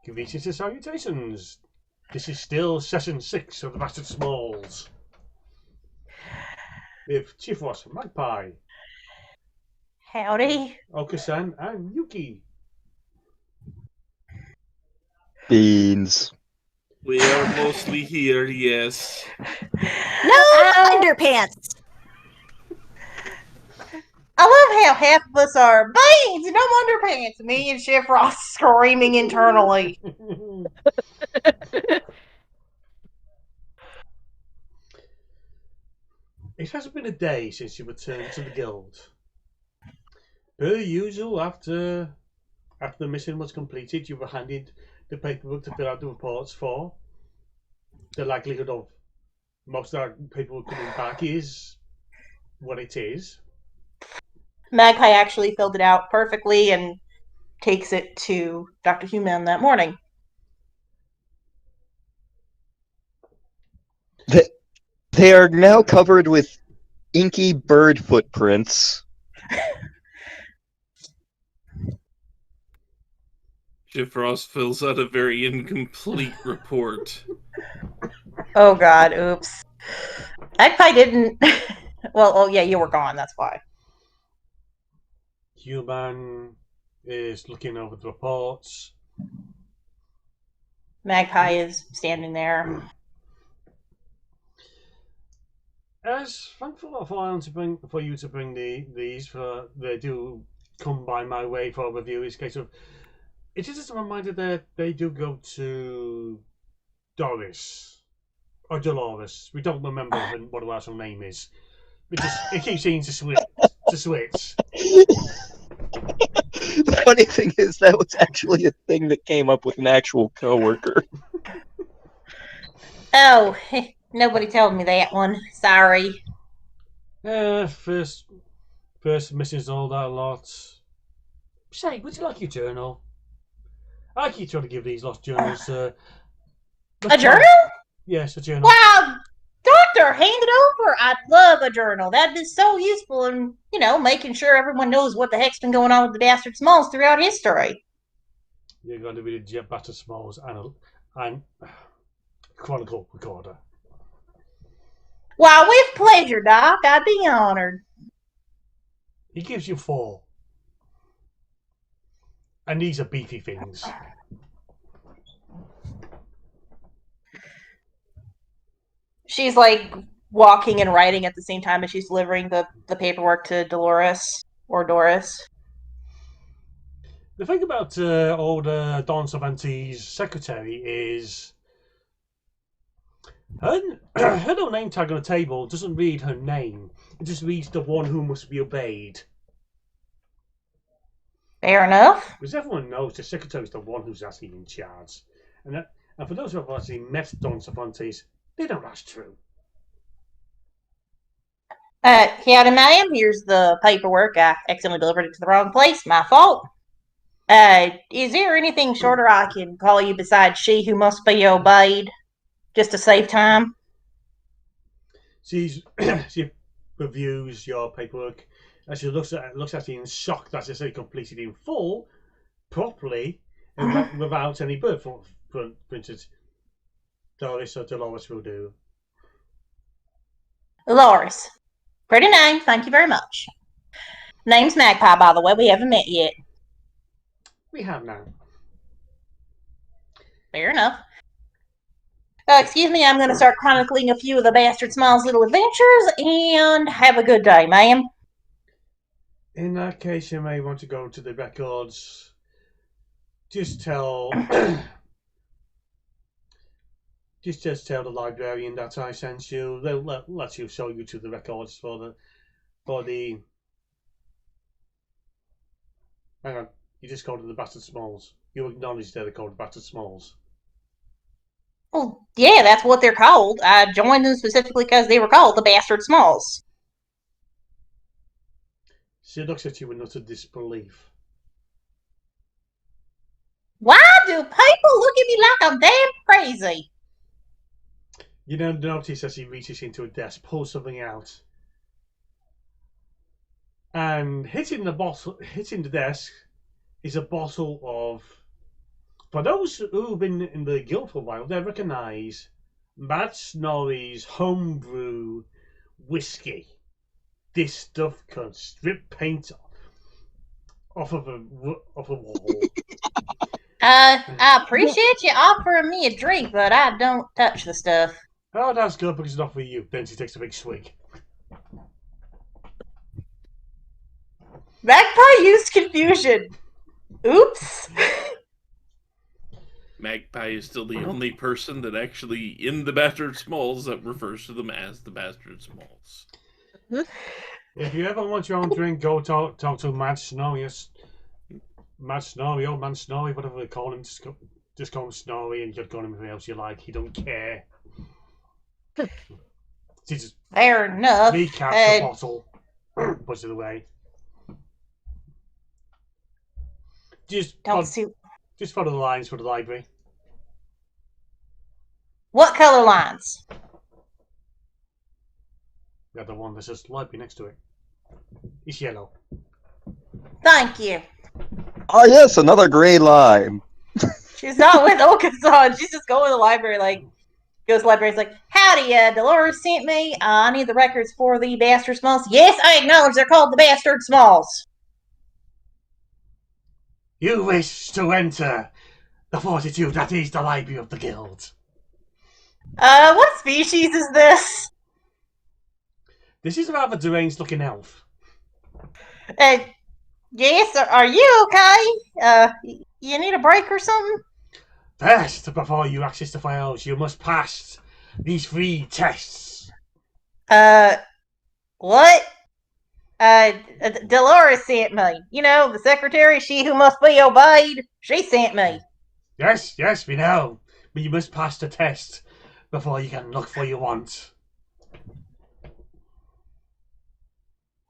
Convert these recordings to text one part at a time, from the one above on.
Greetings and salutations. This is still session 6 of the Bastard Smols. With Chief Ross, Magpie, Howdy. Okasan, and Yuki. Beans. We are mostly here, yes. No underpants. I love how half of us are beans, no underpants. Me and Chef Ross screaming internally. It hasn't been a day since you returned to the guild. Per usual, after the mission was completed, you were handed the paperwork to fill out the reports for. The likelihood of most of that paperwork coming back is what it is. Magpie actually filled it out perfectly and takes it to Dr. Human that morning. They are now covered with inky bird footprints. Chef Ross fills out a very incomplete report. Oh god, oops. Magpie didn't... Well, oh yeah, you were gone, that's why. Human is looking over the reports. Magpie is standing there. As thankful for you to bring these, for they do come by my way for a review. It's a case of, it is just a reminder that they do go to Doris or Dolores. We don't remember what her actual name is. It keeps saying to switch. The funny thing is that was actually a thing that came up with an actual coworker. Oh, nobody told me that one. Sorry. First missions, all that lot. Say, would you like your journal? I keep trying to give these lost journals. A journal? Yes, a journal. Wow, Doctor, hand it over. I'd love a journal. That'd be so useful in, making sure everyone knows what the heck's been going on with the Bastard Smols throughout history. You're going to be the Bastard Smols and Chronicle Recorder. Why, with pleasure, Doc. I'd be honored. He gives you 4. And these are beefy things. She's like walking and writing at the same time as she's delivering the paperwork to Dolores or Doris. The thing about old Don Cervantes' secretary is her no name tag on the table doesn't read her name. It just reads the one who must be obeyed. Fair enough. Because everyone knows the secretary is the one who's actually in charge. And for those who have actually met Don Cervantes, they know that's true. Howdy, ma'am. Here's the paperwork. I accidentally delivered it to the wrong place. My fault. Is there anything shorter I can call you besides she who must be obeyed? Just to save time? She reviews your paperwork and she looks at you in shock that it's completed in full, properly, and without any bird. For instance, Doris or Dolores will do. Dolores. Pretty name, thank you very much. Name's Magpie, by the way. We haven't met yet. We have now. Fair enough. Excuse me, I'm going to start chronicling a few of the Bastard Smols' little adventures, and have a good day, ma'am. In that case, you may want to go to the records. Just tell the librarian that I sent you. They'll let you show you to the records for the. Hang on, you just called them the Bastard Smols. You acknowledge they're called Bastard Smols. Well, yeah, that's what they're called. I joined them specifically because they were called the Bastard Smols. She looks at you in utter disbelief. Why do people look at me like I'm damn crazy? You don't notice as he reaches into a desk, pulls something out, and hitting the desk is a bottle of For those who've been in the guild for a while, they recognise Mad Snorri's homebrew whiskey. This stuff could strip paint off of a wall. I appreciate you offering me a drink, but I don't touch the stuff. Oh, that's good because it's not for you. Then she takes a big swig. Magpie used confusion. Oops. Magpie is still the only person that actually, in the Bastard Smols, that refers to them as the Bastard Smols. If you ever want your own drink, go talk to Mad Snorri. Mad Snorri, old man Snorri, whatever they call him. Just call him Snorri, and you can call him anything else you like. He don't care. She just Fair enough. recaps the bottle, puts it away. Just follow the lines for the library. What color lines? Yeah, the one that says library next to it. It's yellow. Thank you. Oh yes, another gray line. She's not with Okasan. She's just going to the library, goes to the library, like, howdy, Dolores sent me. I need the records for the Bastard Smalls. Yes, I acknowledge they're called the Bastard Smalls. You wish to enter the fortitude that is the library of the guild. What species is this? This is a rather deranged looking elf. Yes, are you okay? You need a break or something? First, before you access the files, you must pass these 3 tests. What? Dolores sent me. You know, the secretary, she who must be obeyed. She sent me. Yes, we know. But you must pass the test before you can look for what you want.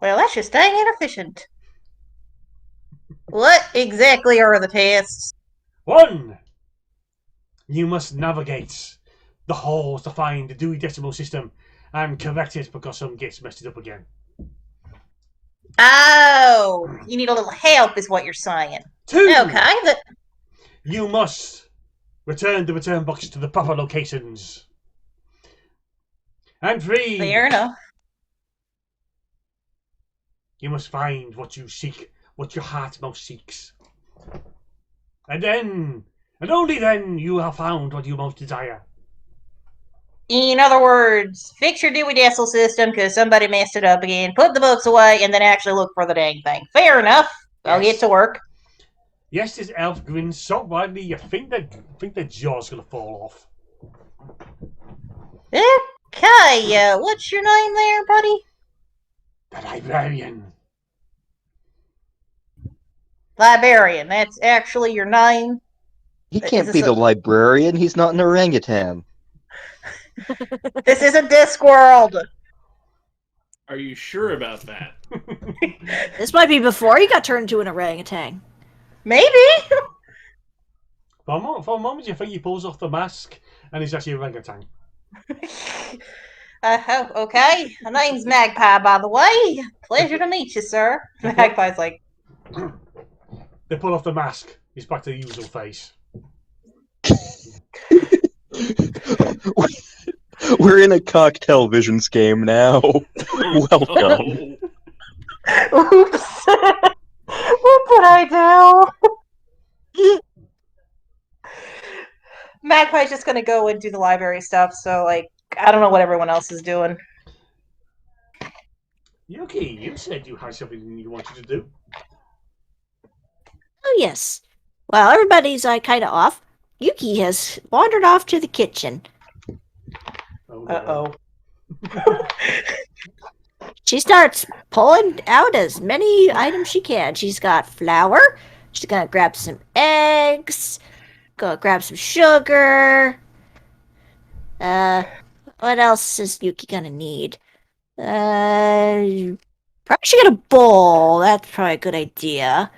Well, that's just dang inefficient. What exactly are the tests? 1. You must navigate the halls to find the Dewey Decimal System and correct it because some gets messed up again. Oh, you need a little help is what you're saying. 2. Okay, You must return the return box to the proper locations. And 3. fair enough. You must find what you seek, what your heart most seeks. And then, and only then, you have found what you most desire. In other words, fix your Dewey Decimal System because somebody messed it up again, put the books away, and then actually look for the dang thing. Fair enough. I'll get to work. Yes, this elf grins so widely you think their jaw's gonna fall off. Okay, what's your name there, buddy? The librarian. Librarian, that's actually your name? He can't be the librarian. He's not an orangutan. This isn't Discworld. Are you sure about that? This might be before he got turned into an orangutan. Maybe. For a moment, you think he pulls off the mask and he's actually a orangutan. Okay. My name's Magpie, by the way. Pleasure to meet you, sir. Magpie's like... They pull off the mask. He's back to the usual face. We're in a cocktail visions game now. Welcome. Oops. What did I do? Magpie's just gonna go and do the library stuff, so, I don't know what everyone else is doing. Yuki, you said you had something you wanted to do. Oh, yes. Well, everybody's kind of off. Yuki has wandered off to the kitchen. Oh, Uh-oh. She starts pulling out as many items she can. She's got flour. She's gonna grab some eggs. Gonna grab some sugar. What else is Yuki gonna need? Probably should get a bowl. That's probably a good idea.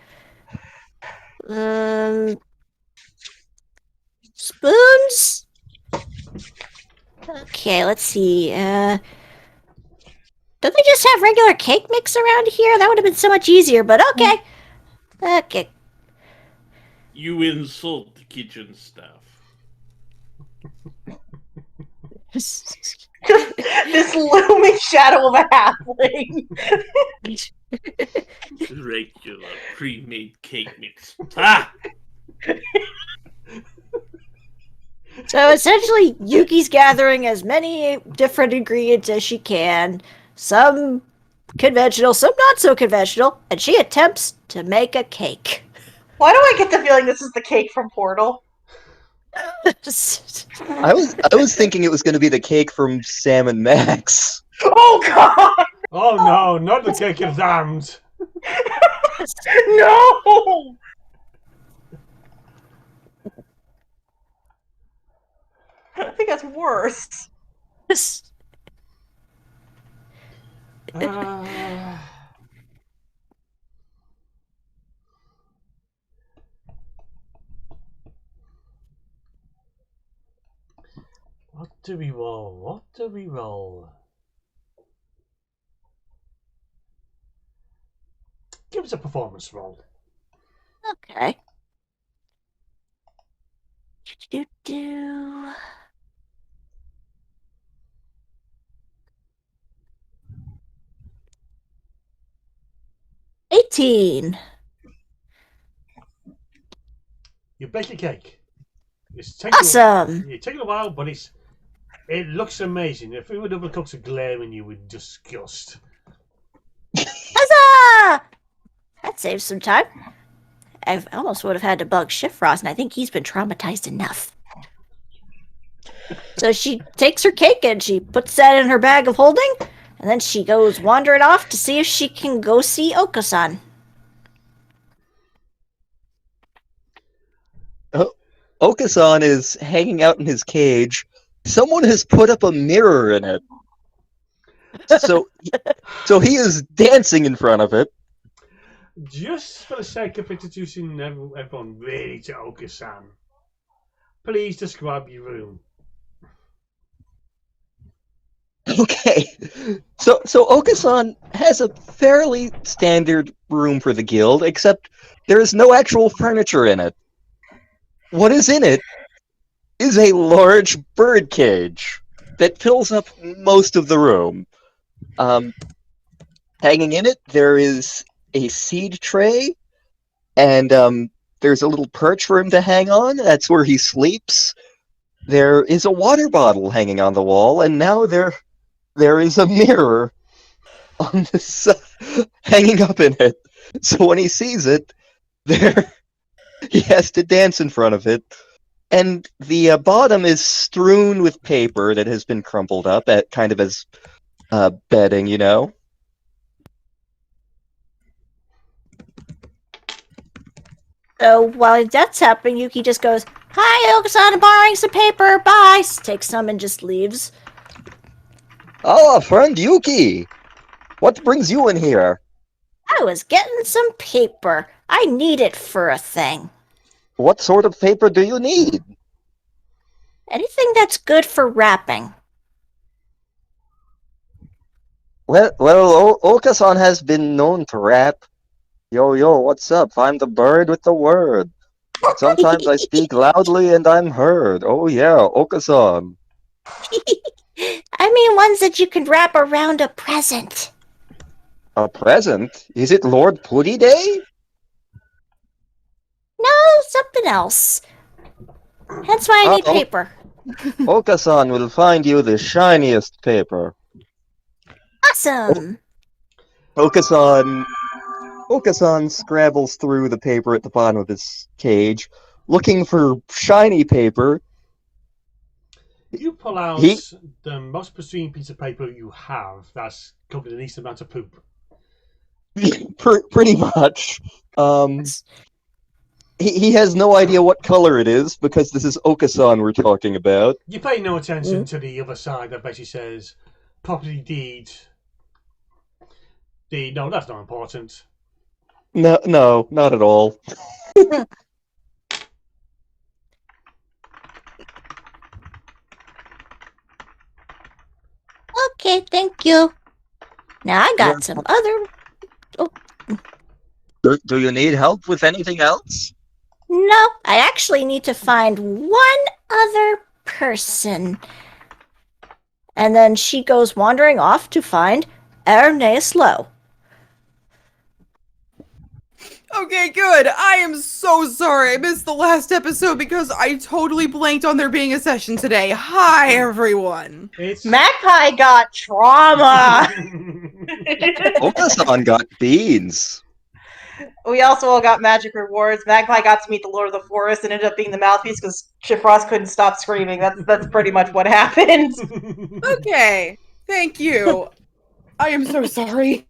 Spoons? Okay, let's see. Don't they just have regular cake mix around here? That would have been so much easier, but okay. Okay. You insult the kitchen staff. Just this looming shadow of a halfling. Regular pre-made cake mix. Ah! So essentially, Yuki's gathering as many different ingredients as she can, some conventional, some not so conventional, and she attempts to make a cake. Why do I get the feeling this is the cake from Portal? I was thinking it was going to be the cake from Sam and Max. Oh god! Oh no, not the cake of damned. No! I think that's worse. What do we roll? What do we roll? Give us a performance roll. Okay. Do-do-do. $18. You bake a cake. It's Awesome. It's taking a while, but it looks amazing. If we were other cooks are glaring you with disgust. Huzzah! That saves some time. I almost would have had to bug Shifrost, and I think he's been traumatized enough. So she takes her cake and she puts that in her bag of holding, and then she goes wandering off to see if she can go see Okasan. Okasan is hanging out in his cage. Someone has put up a mirror in it. So he is dancing in front of it. Just for the sake of introducing everyone really to Okasan, please describe your room. Okay. So Okasan has a fairly standard room for the guild, except there is no actual furniture in it. What is in it is a large bird cage that fills up most of the room. Hanging in it, there is a seed tray, and there's a little perch for him to hang on. That's where he sleeps. There is a water bottle hanging on the wall, and now there is a mirror on the side, hanging up in it. So when he sees it, he has to dance in front of it. And the bottom is strewn with paper that has been crumpled up at kind of as bedding, you know. So while that's happening, Yuki just goes, "Hi, Okasan, I'm borrowing some paper. Bye." Takes some and just leaves. Oh, friend Yuki! What brings you in here? I was getting some paper. I need it for a thing. What sort of paper do you need? Anything that's good for wrapping. Well, Okasan has been known to rap. Yo, what's up? I'm the bird with the word. Sometimes I speak loudly and I'm heard. Oh yeah, Okasan. I mean ones that you can wrap around a present. A present? Is it Lord Putty Day? No, something else. That's why I need paper. Okasan will find you the shiniest paper. Awesome. Okasan scrabbles through the paper at the bottom of his cage, looking for shiny paper. You pull out the most pristine piece of paper you have that's covered the least amount of poop. Pretty much. He has no idea what color it is, because this is Okasan we're talking about. You pay no attention to the other side that basically says property deed. No, that's not important. No, not at all. Okay, thank you. Now I got some other... Do you need help with anything else? No, I actually need to find one other person. And then she goes wandering off to find Ernest Lowe. Okay, good. I am so sorry I missed the last episode because I totally blanked on there being a session today. Hi, everyone. It's Magpie got trauma. Okasan got beans. We also all got magic rewards. Magpie got to meet the Lord of the Forest and ended up being the mouthpiece because Shifrost couldn't stop screaming. That's pretty much what happened. Okay, thank you. I am so sorry.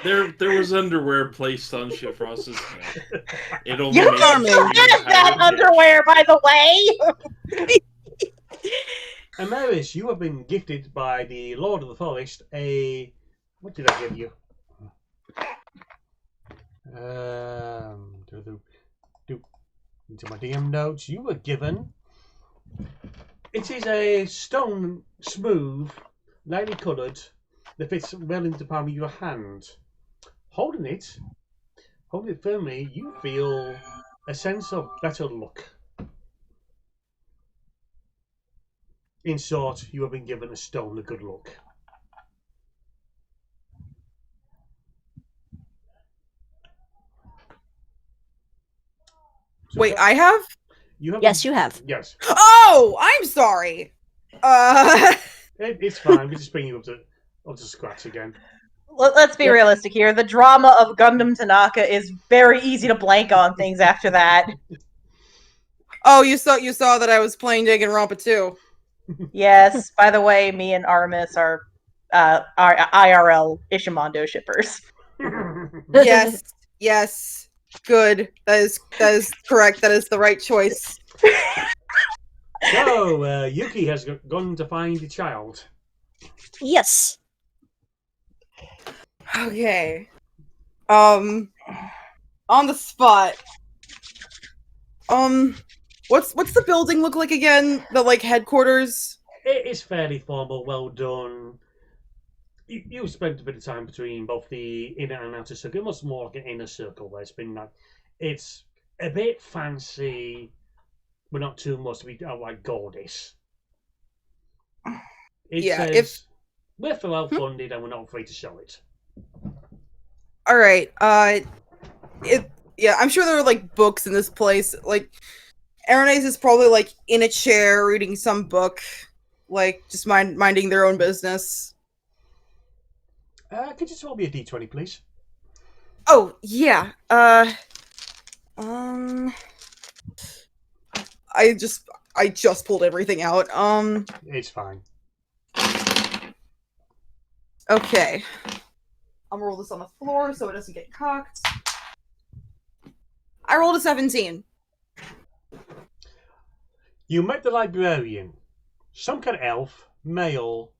There was underwear placed on Shifrost's head. It only You made can it still the have that entire dish. underwear, by the way. Amaris, you have been gifted by the Lord of the Forest a... What did I give you? Into my DM notes. You were given... It is a stone, smooth, lightly coloured, that fits well into the palm of your hand. Holding it firmly, you feel a sense of better luck. In short, you have been given a stone of good luck. So Wait, I have? you have Yes, you have. Yes. Oh, I'm sorry. It's fine. We just bring you up to scratch again. Let's be realistic here. The drama of Gundam Tanaka is very easy to blank on things after that. Oh, you saw that I was playing Danganronpa too. Yes, by the way, me and Artemis are IRL Ishimondo shippers. Yes. Good. That is correct. That is the right choice. So, Yuki has gone to find the child. Yes. Okay. On the spot. What's the building look like again? The headquarters? It is fairly formal, well done. You spent a bit of time between both the inner and outer circle. It was more like an inner circle where it's been like, it's a bit fancy, but not too much to be like gorgeous. It says we're well funded and we're not afraid to show it. All right. I'm sure there are books in this place. Ernest is probably in a chair reading some book, just minding their own business. Could you roll me a d20, please? Oh yeah. I just pulled everything out. It's fine. Okay. I'm gonna roll this on the floor so it doesn't get cocked. I rolled a 17. You met the librarian, some kind of elf, male,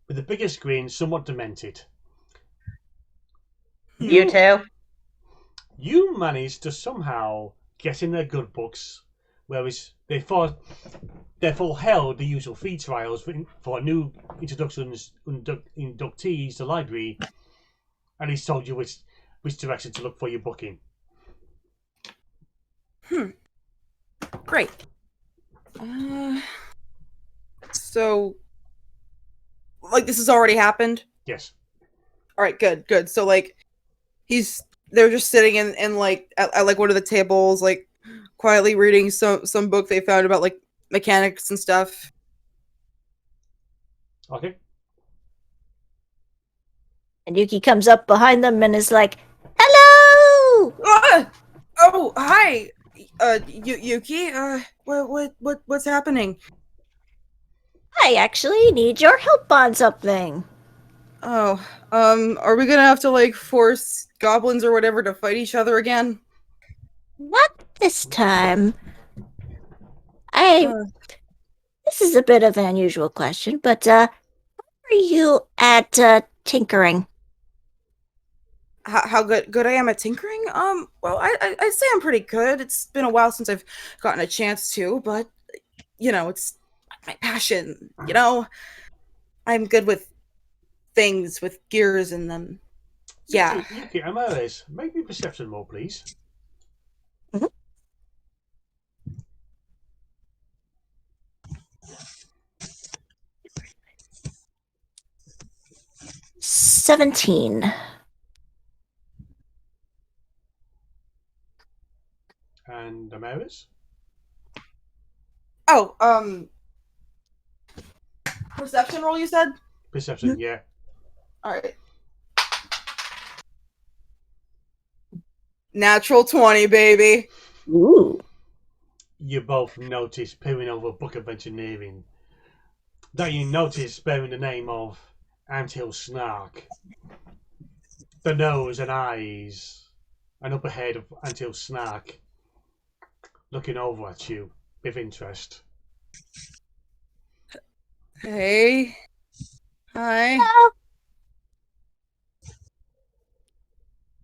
with the biggest grin, somewhat demented. You too? You managed to somehow get in their good books, whereas they therefore held the usual free trials for new inductees to the library, and he's told you which direction to look for your booking. Great. So, this has already happened? Yes. Alright, good. So, they're just sitting in at one of the tables, quietly reading some book they found about, mechanics and stuff. Okay. And Yuki comes up behind them and is like, "Hello!" Oh, hi! Yuki, what's happening? I actually need your help on something. Oh, are we gonna have to, force goblins or whatever to fight each other again? Not this time. This is a bit of an unusual question, but, how are you at, tinkering? How good I am at tinkering? Well, I'd say I'm pretty good. It's been a while since I've gotten a chance to, but, it's my passion, I'm good with things with gears in them. Yeah. Yuki, Amaris, make me perception roll, please. 17. And Amaris? Oh, perception roll, you said? Perception, yeah. Alright. Natural 20, baby. Ooh. You both notice, peering over Book of Engineering, that you notice bearing the name of Anthill Snark. The nose and eyes and upper head of Anthill Snark looking over at you with interest. Hey. Hi.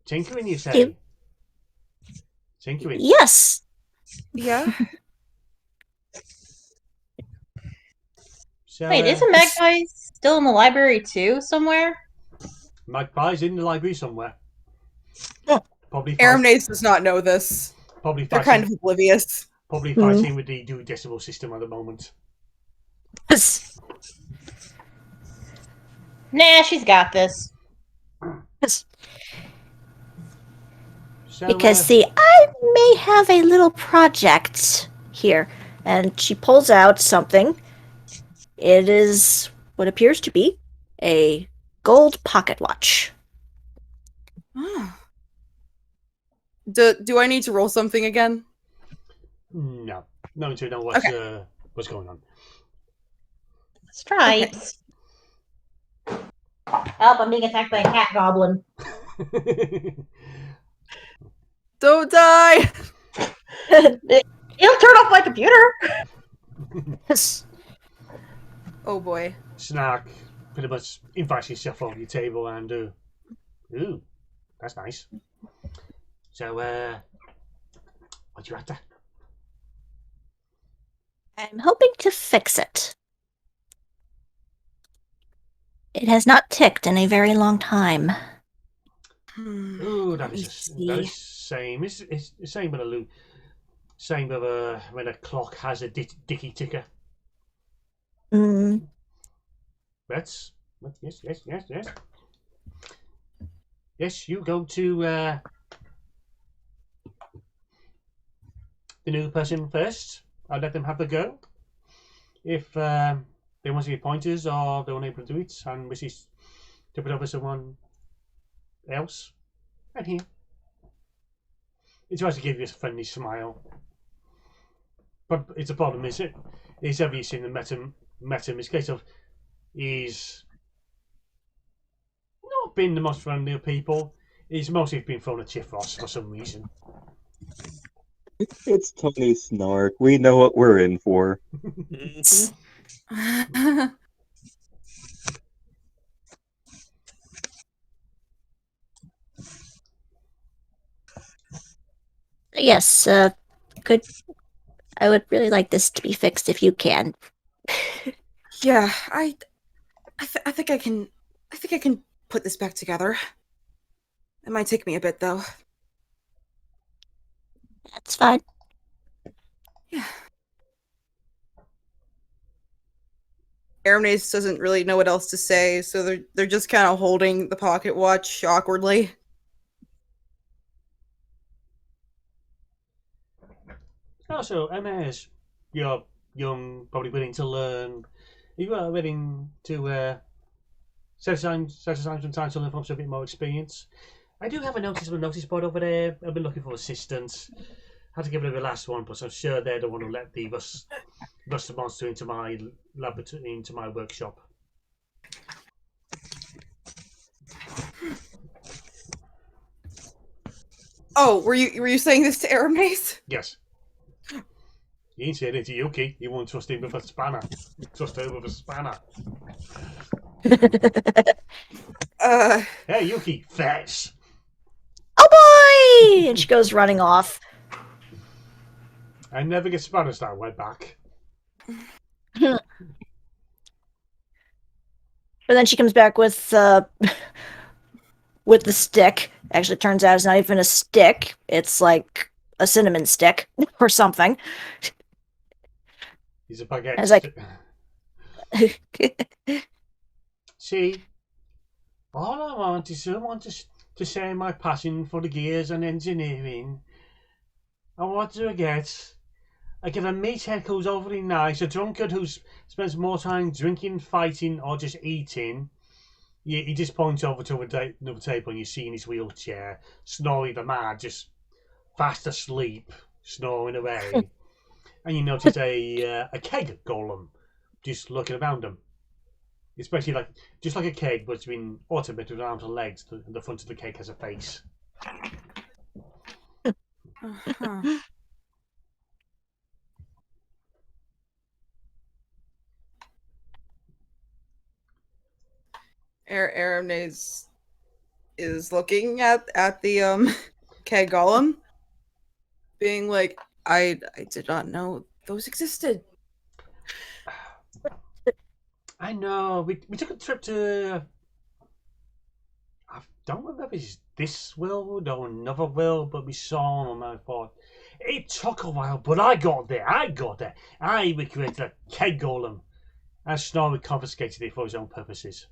Tinkering, you say? You- Tinkering. Yes. Yeah? So, Wait, isn't Magpie still in the library too, somewhere? Magpie's in the library somewhere. Oh. Probably Aramnase does not know this. probably They're fighting, kind of oblivious. probably Hmm. fighting with the duodecimal system at the moment. Nah, she's got this. So, Because, see, I may have a little project here. And she pulls out something. It is what appears to be a gold pocket watch. Oh. Do I need to roll something again? no, no need to know what's going on. Stripes. Help, I'm being attacked by a cat goblin. Don't die! It'll turn off my computer. Oh boy. Snark pretty much invites yourself over your table and ooh, that's nice. So, what you after? I'm hoping to fix it. It has not ticked in a very long time. Ooh, that Let me is that is see. same. It's the same with a same with when a clock has a dicky ticker. Mm, Yes. Yes, you go to the new person first. I'll let them have a go. If they want to give pointers or they're unable to do it and wishes to put over someone else, I'm here. He tries to give you a friendly smile. But it's a problem, is it? He's ever seen and met him. It's a case of he's not been the most friendly of people. He's mostly been thrown a Chifros for some reason. It's Tony Snark. We know what we're in for. yes, could I would really like this to be fixed if you can. Yeah, I think I can put this back together. It might take me a bit though. That's fine. Yeah. Aramnase doesn't really know what else to say, so they're just kind of holding the pocket watch awkwardly. Also, MS, you're young, probably willing to learn. You are willing to set aside some time to learn from some bit more experience. I do have a notice board over there. I've been looking for assistants. Had to give it a last one, but I'm sure they're the one who let the rust monster into my laboratory, into my workshop. Oh, were you saying this to Aramnase? Yes. You ain't saying it to Yuki. You won't trust him with a spanner. Trust her with a spanner. Hey, Yuki, fetch. Oh boy! And she goes running off. I never get spanners that way back. But then she comes back with the stick. Actually, it turns out it's not even a stick. It's like a cinnamon stick or something. He's a baguette. I was like, See, All I want is someone to share my passion for the gears and engineering. And what do I get? I get a meathead who's overly nice, a drunkard who spends more time drinking, fighting, or just eating. He just points over to another table and you see in his wheelchair Snorri the Mad just fast asleep, snoring away. And you notice a keg golem just looking around him. Especially just like a keg, but it's been automated with arms and legs. The front of the keg has a face. Uh-huh. Aram is looking at the keg golem, being like, I did not know those existed. I know. We took a trip to. I don't remember if it's this world or another world, but we saw them and I thought it took a while, but I got there. I recreated a keg golem, and Snorri confiscated it for his own purposes.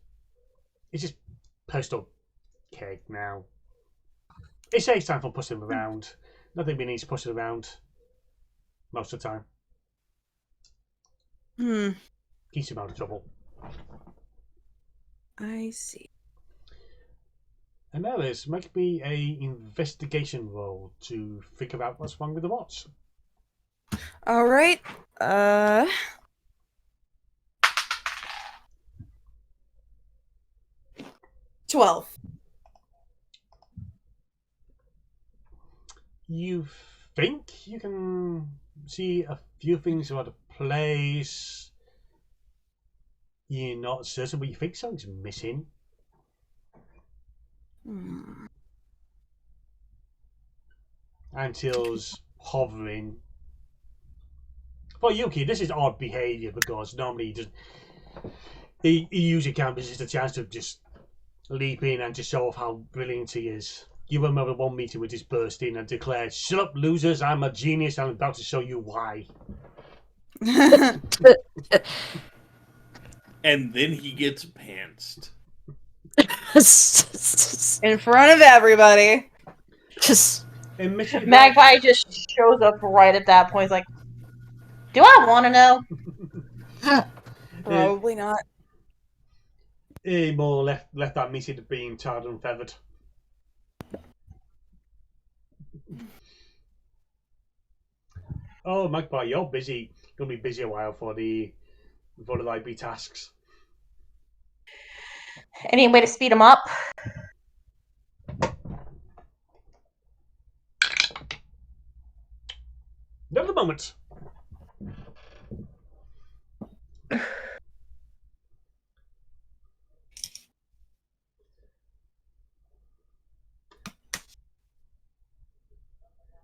It's just personal keg now. It saves time for pushing him around. Nothing we need to push him around most of the time. Keeps him out of trouble. I see. And now this might be a investigation roll to figure out what's wrong with the watch. All right. 12. You think you can see a few things about the place. You're not certain, but you think something's missing. Antil's hovering. For Yuki, this is odd behaviour because normally he usually counts as a chance to just leap in and just show off how brilliant he is. You remember one meeting with just burst in and declared, "Shut up, losers! I'm a genius. I'm about to show you why." And then he gets pantsed. In front of everybody. Just Magpie just shows up right at that point. He's like, do I want to know? Probably not. He more left that meeting being tarred and feathered. Oh, Magpie, you're busy. Gonna be busy a while for the library tasks. Any way to speed him up? Not at the moment.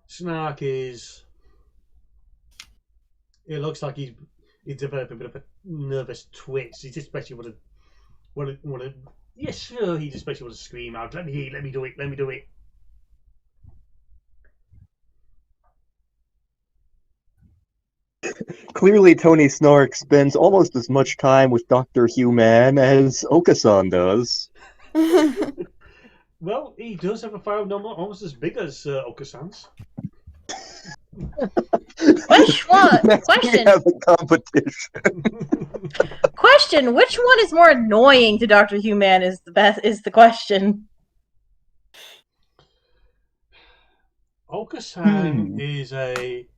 Snark is. It looks like he's developed a bit of a nervous twitch. He just especially want to. Yes, sure. He just especially want to scream out, "Let me do it! Let me do it!" Clearly, Tony Snark spends almost as much time with Dr. Human as Okasan does. Well, he does have a file number almost as big as Okasan's. Which one? Question. Have a competition. Question. Which one is more annoying to Dr. Human is the question. Okasan is a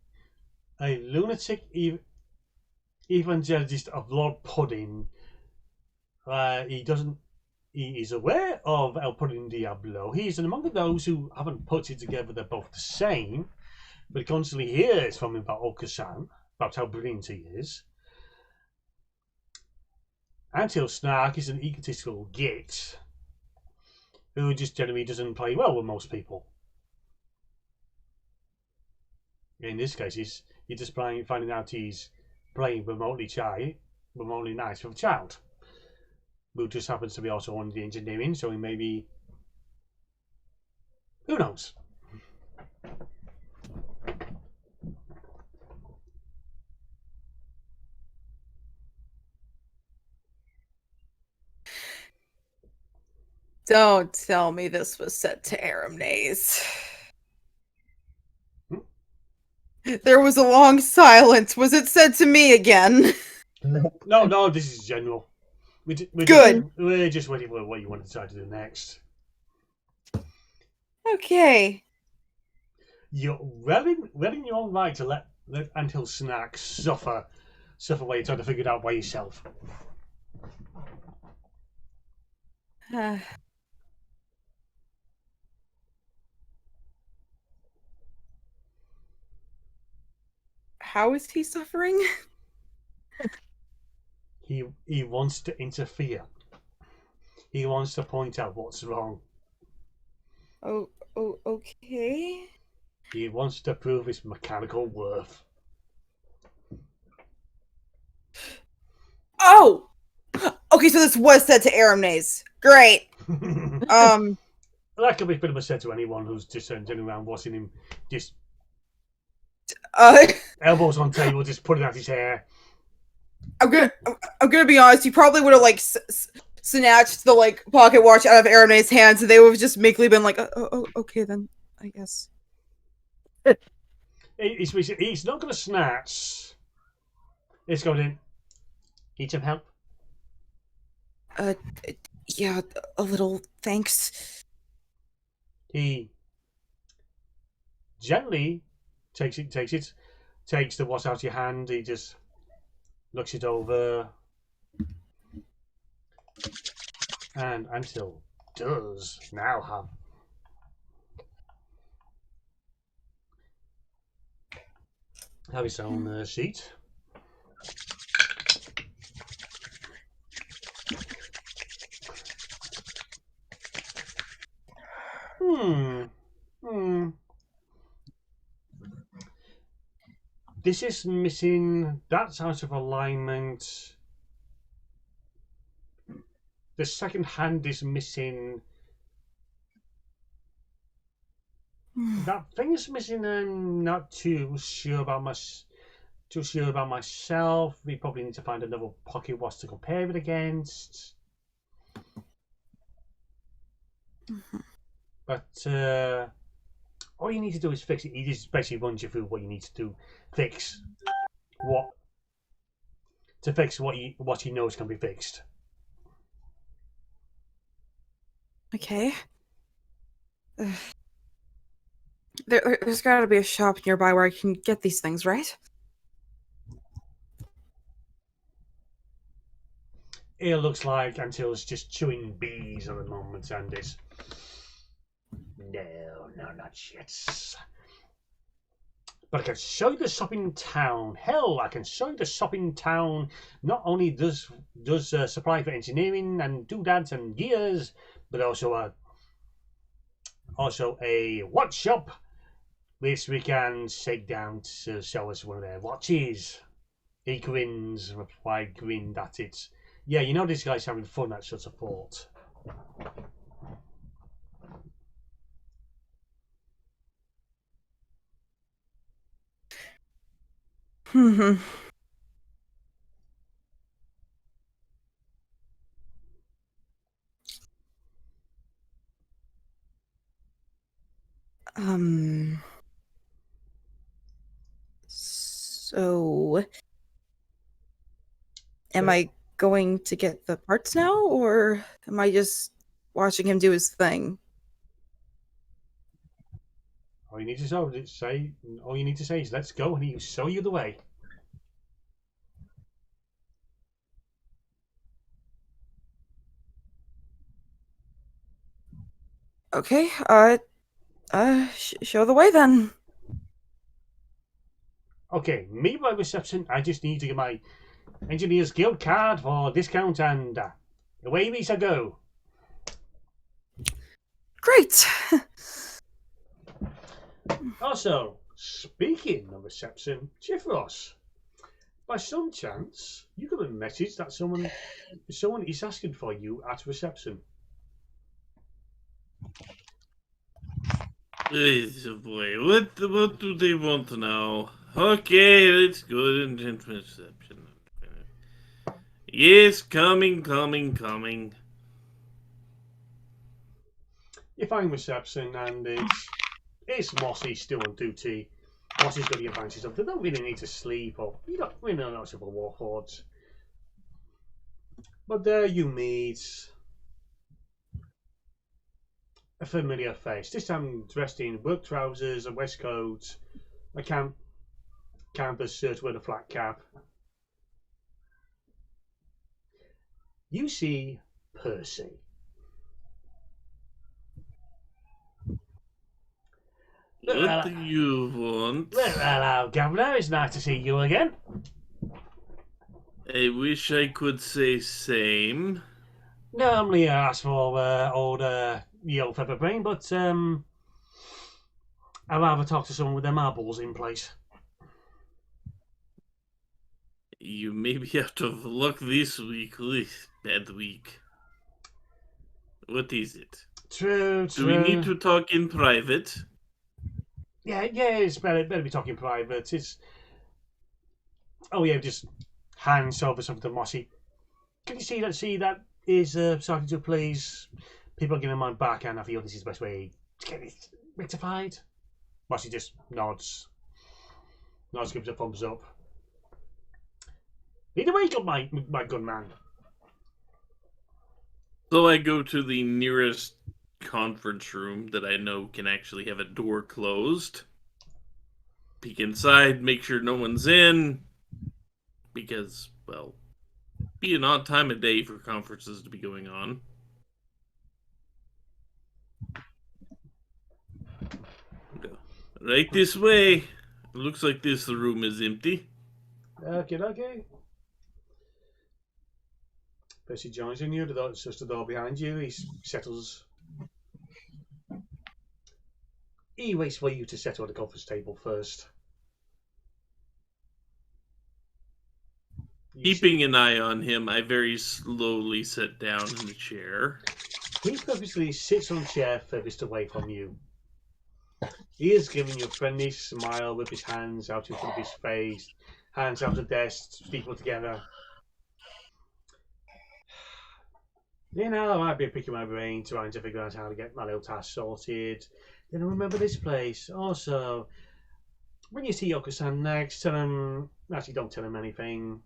lunatic evangelist of Lord Pudding. He is aware of El Pudding Diablo. He's among those who haven't put it together. They're both the same, but he constantly hears from him about Okasan, about how brilliant he is. Until Snark is an egotistical git who just generally doesn't play well with most people. In this case, he's just finding out he's playing remotely nice with a child who just happens to be also on the engineering, so he may be. Who knows? Don't tell me this was said to Aramnaze. There was a long silence. Was it said to me again? No, this is general. Good. We're just waiting for what you want to decide to do next. Okay. You're well in your right to let until Snack suffer while you're trying to figure it out by yourself. How is he suffering? He wants to interfere. He wants to point out what's wrong. Oh, okay. He wants to prove his mechanical worth. Oh! Okay, so this was said to Aramnaze. Great. That could be pretty much said to anyone who's just turning around watching him just elbows on table, just putting out his hair. I'm gonna be honest. You probably would have like snatched the like pocket watch out of Aramnaze's hands, and they would have just meekly been like, "Oh, okay then, I guess." He's not going to snatch. He's going in. Need some help? Yeah, a little. Thanks. He gently takes the watch out of your hand. He just looks it over, and until does now have his own sheet. This is missing. That's out of alignment. The second hand is missing. That thing is missing. I'm not too sure about myself. We probably need to find another pocket watch to compare it against. But all you need to do is fix it. He just basically runs you through what you need to do. Fix what he knows can be fixed. Okay. There's got to be a shop nearby where I can get these things, right? It looks like Antil's just chewing bees at the moment, and it's no, not yet. But I can show you the shopping town. Hell, I can show you the shopping town. Not only does supply for engineering and doodads and gears, but also a watch shop, which we can shake down to show us one of their watches. He grins, grinned at it. Yeah, you know this guy's having fun at such a thought. So am I going to get the parts now, or am I just watching him do his thing? All you need to say is let's go, and he'll show you the way. Okay, show the way then. Okay, meet by reception. I just need to get my Engineers Guild card for discount, and away we shall go. Great. Also, speaking of reception, Jifros, by some chance, you got a message that someone is asking for you at reception. Boy, what do they want to know? Okay, let's go into reception. Yes, coming. You find reception, and it's Mossy still on duty. Mossy's got the advantage of they don't really need to sleep, or you don't really know lots of warfords. But there you meet a familiar face. This time dressed in work trousers, a waistcoat, a canvas shirt with a flat cap. You see Percy. What do you want? Well, hello, Governor. It's nice to see you again. I wish I could say same. Normally I ask for old Yellow Feather Brain, but I'd rather talk to someone with their marbles in place. You may be out of luck this week. Bad week. What is it? True. Do we need to talk in private? Yeah, it's better be talking private. It's... Oh yeah, just hands over something to Mossy. Can you see that is starting to please? People are getting my back, and I feel this is the best way to get it rectified. Mossy just nods, gives a thumbs up. Either way, you got my good man. So I go to the nearest conference room that I know can actually have a door closed. Peek inside, make sure no one's in. Because, well, be an odd time of day for conferences to be going on. Go right this way. Looks like this room is empty. Okay. Percy joins in you. It's just the door behind you. He settles. He waits for you to settle at the conference table first. Keeping an eye on him, I very slowly sit down in the chair. He purposely sits on a chair furthest away from you. He is giving you a friendly smile with his hands out in front of his face, hands out the desk, people together. You know, I've been picking my brain trying to figure out how to get my little task sorted. Then I remember this place. Also, when you see Yoko-san next, tell him... Actually, don't tell him anything.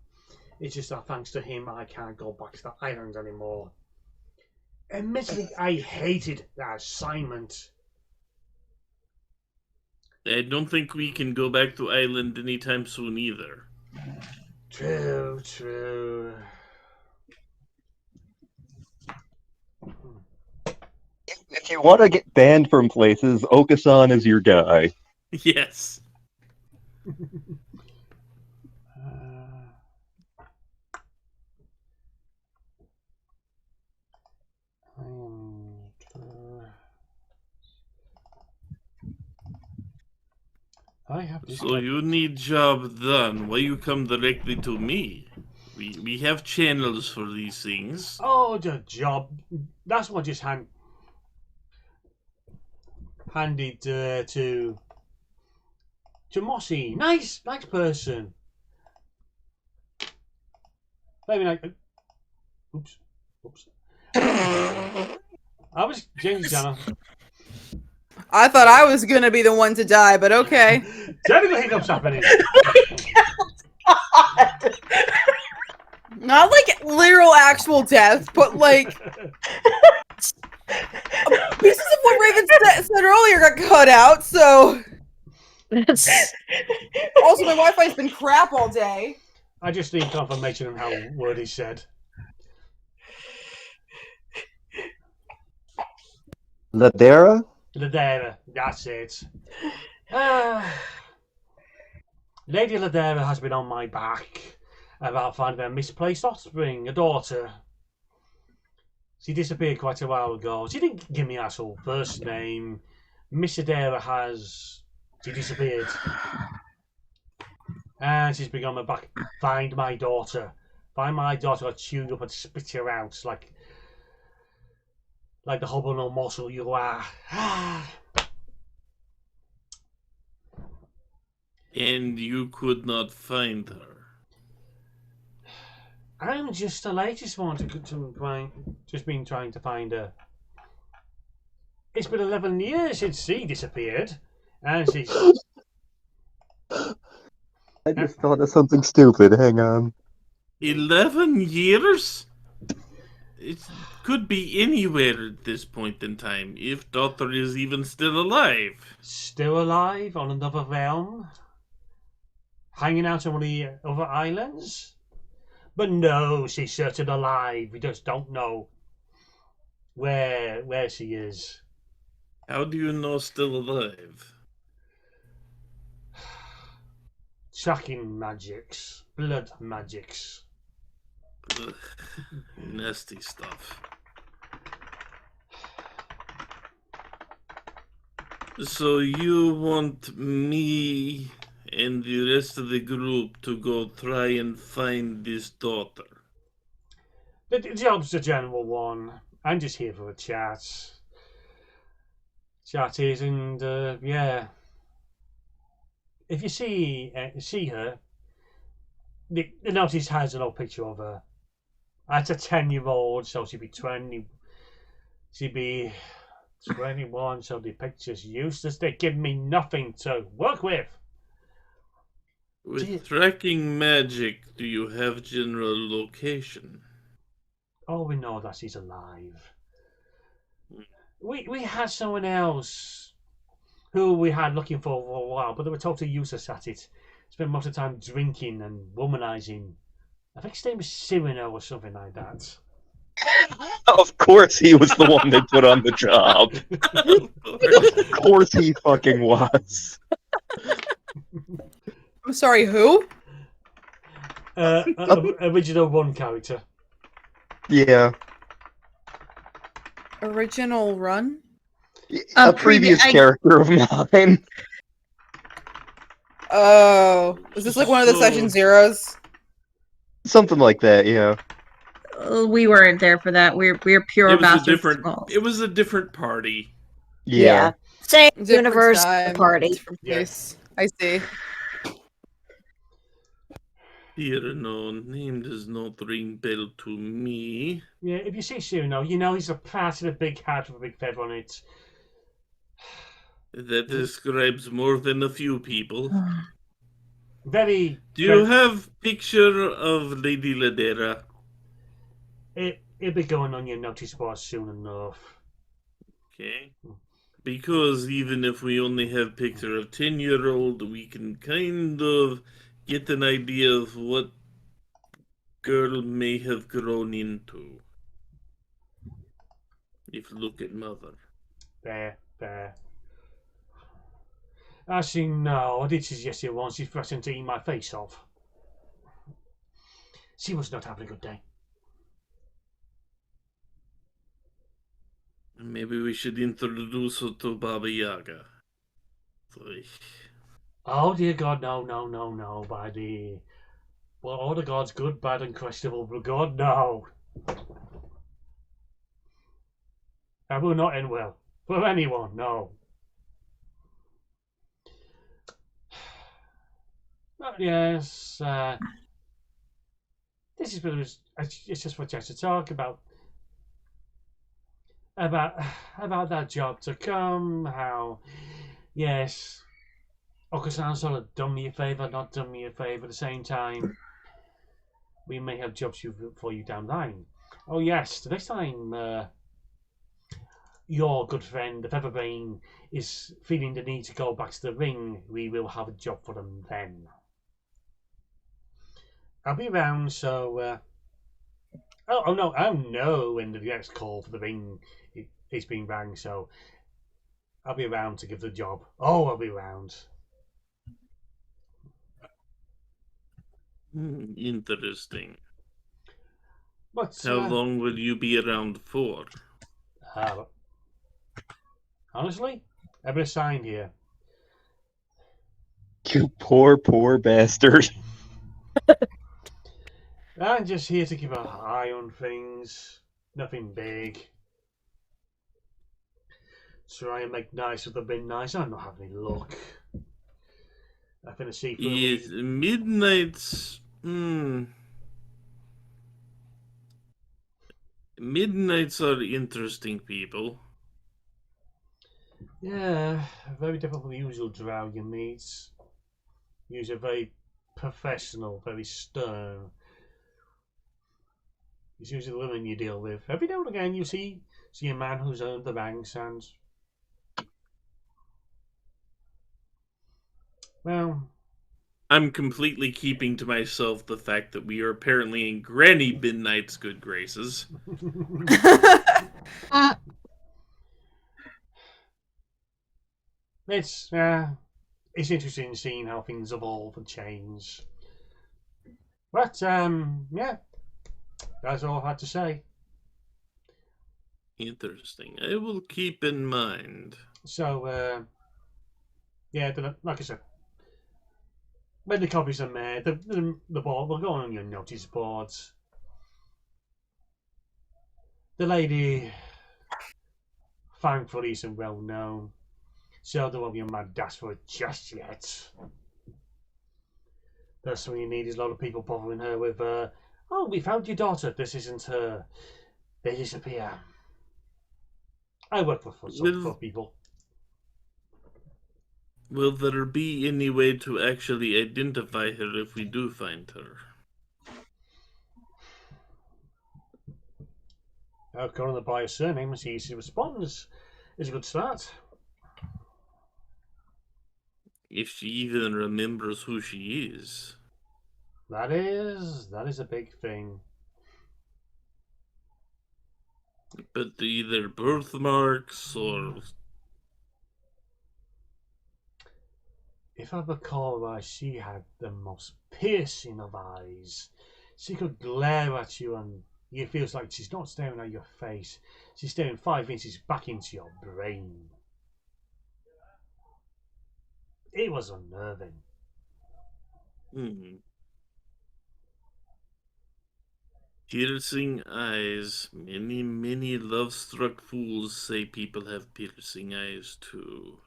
It's just that thanks to him, I can't go back to the island anymore. Admittedly, I hated that assignment. I don't think we can go back to island anytime soon either. True. If you want to get banned from places, Okasan is your guy. Yes. I have this. So you need job done. Why you come directly to me? We have channels for these things. Oh, the job. That's what I just handed to Mossy. Nice person. Maybe like. Oops. I was James Janner. I thought I was gonna be the one to die, but okay. Technical hiccups happening. Not like literal actual death, but like pieces of what Raven said earlier got cut out, so also my Wi-Fi's been crap all day. I just need confirmation on how word is said. Ladera? Ladera, that's it. Lady Ladera has been on my back about finding a misplaced offspring, a daughter. She disappeared quite a while ago. She didn't give me her actual first name. Miss Ladera has... She disappeared. And she's been on my back. Find my daughter. Find my daughter, I'll chew you up and spit you out like the hobo no morsel you are. And you could not find her. I'm just the latest one just been trying to find her. It's been 11 years since she disappeared, and she's. I just thought of something stupid. Hang on. 11 years? It could be anywhere at this point in time, if daughter is even still alive. Still alive on another realm? Hanging out on one of the other islands? But no, she's certain alive. We just don't know where she is. How do you know still alive? Tracking magics. Blood magics. Ugh, nasty stuff. So you want me and the rest of the group to go try and find this daughter? The job's a general one. I'm just here for a chat. Chatties, and yeah. If you see her, the notice has an old picture of her. That's a 10-year-old, so she'd be 20. She'd be 21, so the picture's useless. They give me nothing to work with. With tracking magic, do you have general location? Oh, we know that she's alive. We had someone else who we had looking for a while, but they were totally useless at it. Spent most of the time drinking and womanizing. I think his name was Cyrano or something like that. Of course he was the one they put on the job. Of course he fucking was. I'm sorry, who? Original one character. Yeah. Original run? A previous character of mine. Oh, is this like one of the session zeros? Something like that, yeah. We weren't there for that. We're pure bastards. It was a different party. Yeah. Same Different universe, time, party. different place. I see. Cyrano, name does not ring bell to me. Yeah, if you see Cyrano, you know he's a part of a big hat with a big feather on it. That describes more than a few people. Very. Do you have picture of Lady Ladera? It'll be going on your notice board soon enough. Okay. Because even if we only have picture of 10-year-old, we can kind of get an idea of what girl may have grown into. If you look at mother. There. Actually, no, I did suggest it once. She's threatened to eat my face off. She was not having a good day. Maybe we should introduce her to Baba Yaga. Oh dear God, no, by the... Well, all the gods, good, bad, and questionable, but God, no. That will not end well. For anyone, no. But yes, this is it's just what you have to talk about that job to come. How, yes, Okasan sort of done me a favor, not done me a favor at the same time. We may have jobs for you down the line. Oh yes, the next time your good friend the Featherbane is feeling the need to go back to the ring, we will have a job for them then. I'll be around, so... Oh no, when the next call for the ring is being rang, so... I'll be around to give the job. Oh, I'll be around. Interesting. But, how long will you be around for? Honestly, I've been assigned here. You poor bastard. I'm just here to keep an eye on things. Nothing big. Try and make nice with the been nice. I'm not having any luck. I finna see through Yes, Midnight's... Midnights are interesting people. Yeah, very different from the usual drow you meet. Usually very professional, very stern. It's usually the women you deal with. Every now and again you see a man who's earned the ranks and, well, I'm completely keeping to myself the fact that we are apparently in Granny Midnight's good graces. it's interesting seeing how things evolve and change. But yeah, that's all I had to say. Interesting. I will keep in mind. So yeah, like I said, when the copies are made, the board will go on your notice boards. The lady, thankfully, isn't well known, so there won't be a mad dash for it just yet. That's what you need is a lot of people bothering her with, oh, we found your daughter. This isn't her. They disappear. I work for people. Will there be any way to actually identify her if we do find her? Calling by her surname as easy to respond is a good start. If she even remembers who she is. That is a big thing. But either birthmarks or... If I recall right, she had the most piercing of eyes. She could glare at you and it feels like she's not staring at your face. She's staring 5 inches back into your brain. It was unnerving. Piercing eyes. Many, many love-struck fools say people have piercing eyes too.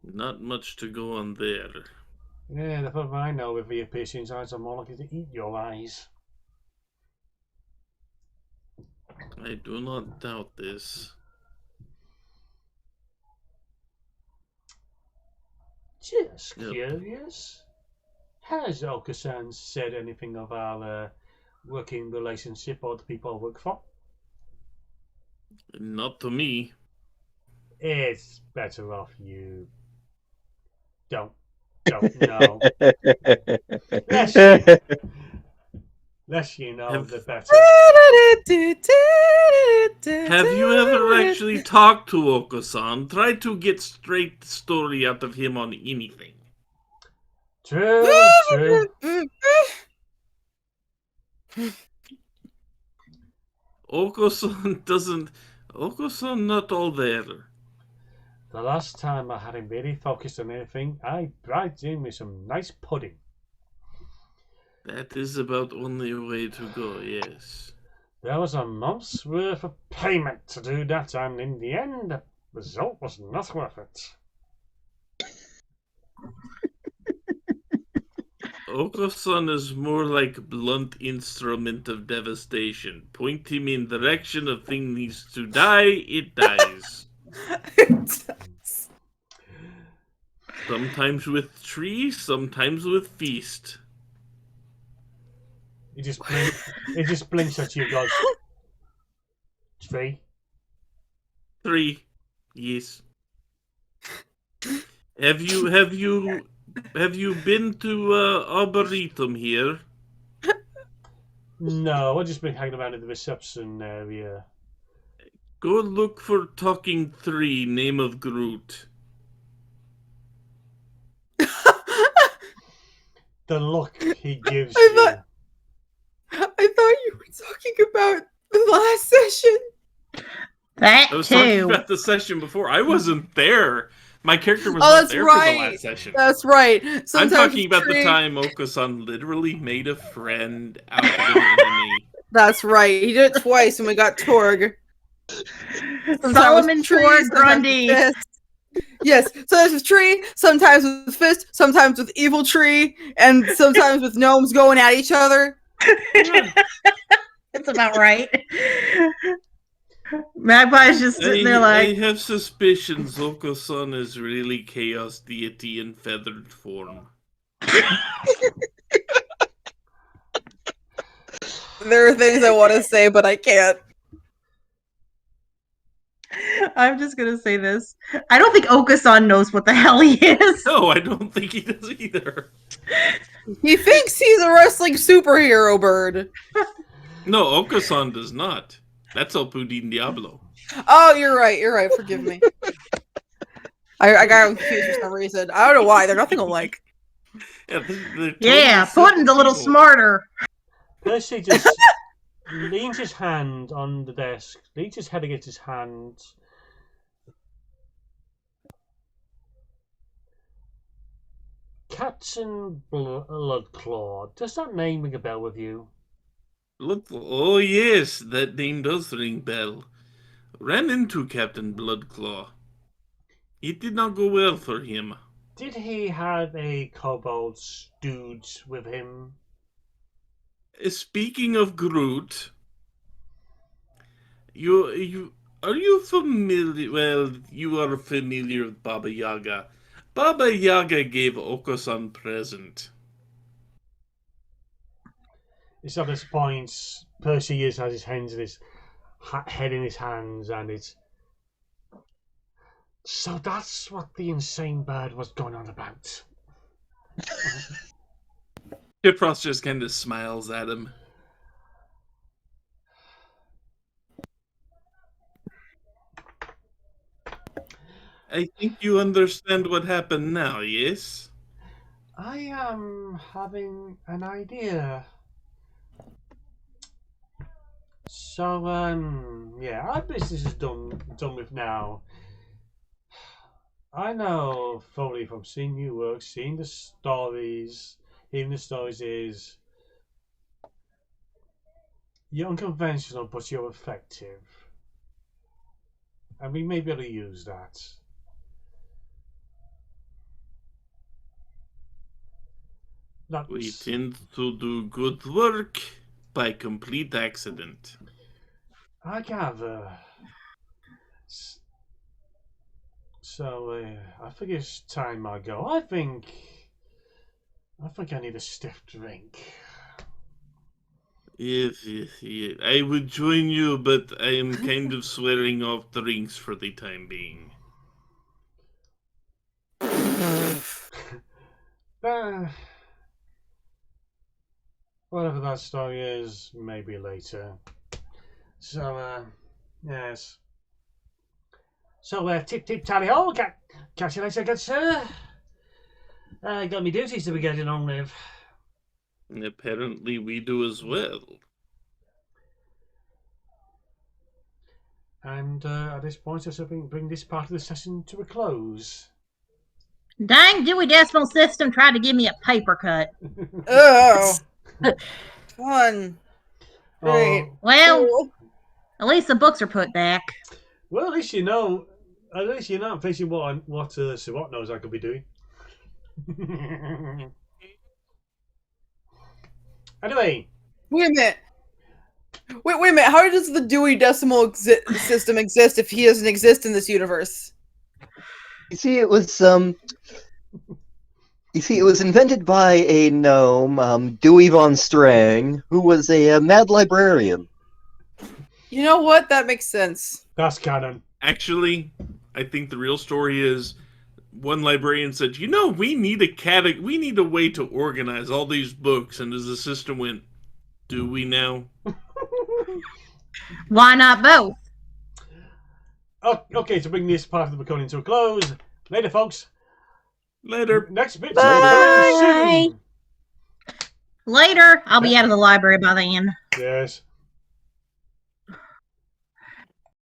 Not much to go on there. Yeah, the problem I know with your piercing eyes are more likely to eat your eyes. I do not doubt this. Just curious. Has Okasan said anything of our working relationship or the people I work for? Not to me. It's better off you don't know. Less you know, the better. Have you ever actually talked to Oko-san? Try to get straight story out of him on anything. True. Oko-san doesn't... Oko-san not all there. The last time I had him really focused on anything, I bribed him with some nice pudding. That is about only way to go, yes. There was a month's worth of payment to do that, and in the end, the result was not worth it. Oko-san is more like blunt instrument of devastation. Point him in direction of thing needs to die, it dies. Sometimes with tree, sometimes with feast. He just blinks at you, goes, 3. 3, yes. Have you been to Arboretum here? No, I've just been hanging around in the reception area. Go look for Talking 3, Name of Groot. The look he gives you. I thought you were talking about the last session. That I was talking too. about the session before. I wasn't there. My character was not there for the last session. That's right. Sometimes I'm talking about Tree... the time Oko-san literally made a friend out of an enemy. That's right. He did it twice when we got Torg. Solomon Torg Grundy. Yes, sometimes with Tree, sometimes with Fist, sometimes with Evil Tree, and sometimes with gnomes going at each other. That's about right. Magpie's just sitting there I like, have suspicions Oko-san is really chaos deity in feathered form. There are things I want to say, but I can't. I'm just gonna say this. I don't think Okasan knows what the hell he is. No, I don't think he does either. He thinks he's a wrestling superhero bird. No, Oko-san does not. That's El Pudin Diablo. Oh, you're right. Forgive me. I got confused for some reason. I don't know why. They're nothing alike. Yeah, they're Yeah, totally Puddin's a little people. smarter. Percy just leans his hand on the desk, leans his head against his hand. Captain Bloodclaw. Does that name ring a bell with you? Look, oh yes, that name does ring bell. Ran into Captain Bloodclaw. It did not go well for him. Did he have a kobold stooge with him? Speaking of Groot, are you familiar? Well, you are familiar with Baba Yaga. Baba Yaga gave Oko-san present. It's at this point, Percy has his hands in his head in his hands, and it's. So that's what the insane bird was going on about. Kipros just kind of smiles at him. I think you understand what happened now, yes? I am having an idea. So, yeah, our business is done with now. I know fully from seeing you work, seeing the stories, hearing the stories is you're unconventional, but you're effective. And we may be able to use that. We tend to do good work by complete accident. I gather. So, I think it's time I go. I think I need a stiff drink. Yes, I would join you, but I am kind of swearing off drinks for the time being. Whatever that story is, maybe later. So, yes. So, tip tally ho, catch you later, good sir. Got me duties to be getting on with. Apparently we do as well. And at this point, I shall bring this part of the session to a close. Dang Dewey Decimal System tried to give me a paper cut. Oh. Fun. Great. Oh, Well, Cool. at least the books are put back. well, at least you know. At least you're not facing what Siwat knows I could be doing. Anyway. Wait a minute. Wait a minute. How does the Dewey Decimal System exist if he doesn't exist in this universe? You see, it was invented by a gnome, Dewey von Strang, who was a mad librarian. You know what? That makes sense. That's canon. Actually, I think the real story is one librarian said, "You know, we need a way to organize all these books." And as the system went, "Do we now?" Why not both? Oh, okay, to bring this part of the recording to a close. Later, folks. Later. Next bit. Bye. Soon. Later. I'll be out of the library by then. Yes.